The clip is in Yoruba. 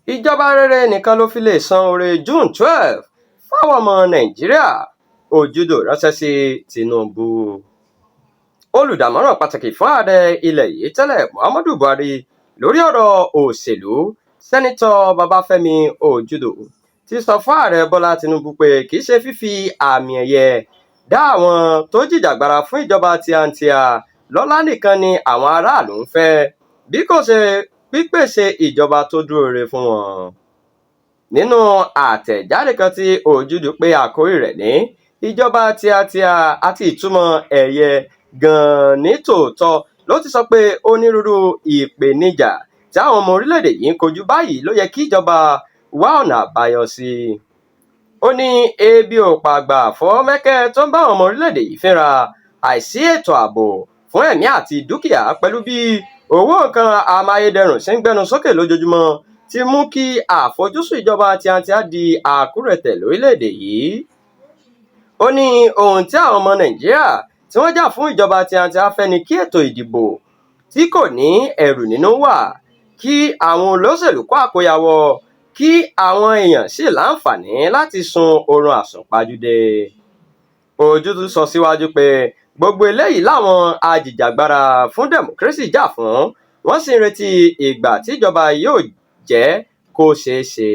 ìjọba rere nìkan ló fi lè san oore June 12 fáwọn ọmọ Nàìjíríà, Òjúdò ránṣẹ́ sí Tinubu. Olùdámọ̀ràn pàtàkì fún ààrẹ ilẹ̀ yìí tẹ́lẹ̀ Muhammadu Buhari lórí ọ̀rọ̀ òṣèlú, Sẹ́nitọ̀ Babafẹ́mi Òjúdò ti sọ fún ààrẹ Bọ́lá Tinubu pé kì í ṣe fífi àmì ẹ̀yẹ dá àwọn tó jìjàgbara fún ìjọba tiwantiwa lọ́lá nìkan ni àwọn aráàlú ń fẹ́, bí kò ṣe pípèsè ìjọba tó dúró re fún wọn. Nínú àtẹ̀jáde kan tí Òjúdò pé àkórí rẹ̀ ní ìjọba tiwantiwa àti ìtumọ̀ ẹ̀yẹ gan-an ní tòótọ́, ló ti sọ pé onírúurú ìpèníjà tí àwọn ọmọ orílẹ̀-èdè yìí ń kojú báyìí ló yẹ kí ìjọba wá ọ̀nà àbáyọ sí. Ó ní ebi ò pàgbà fọ́mẹ́kẹ́ tó ń bá àwọn ọmọ orílẹ̀-èdè yìí fínra, àìsí ètò ààbò fún ẹ̀mí àti dúkìá pẹ̀lú bí owó nǹkan amáyédẹrùn ṣe ń gbẹnu sókè lójoojúmọ́ ti mú kí àfojúsùn ìjọba tiwantiwa di àkúrẹ̀tẹ̀ lórílẹ̀-èdè yìí. Ó ní ohun tí àwọn ọmọ Nàìjíríà tí wọ́n jà fún ìjọba tiwantiwa fẹ́ ni kí ètò ìdìbò tí kò ní ẹ̀rù nínú wà, kí àwọn olóṣèlú kó àkóyawọ́, kí àwọn èèyàn sì láǹfààní láti sun oorun àsùnpajúdé. Òjúdò sọ síwájú pé gbogbo eléyìí làwọn ajìjàgbara fún democracy jà fún, wọ́n sì ń retí ìgbà tí ìjọba yóò jẹ́ kó ṣeé ṣe.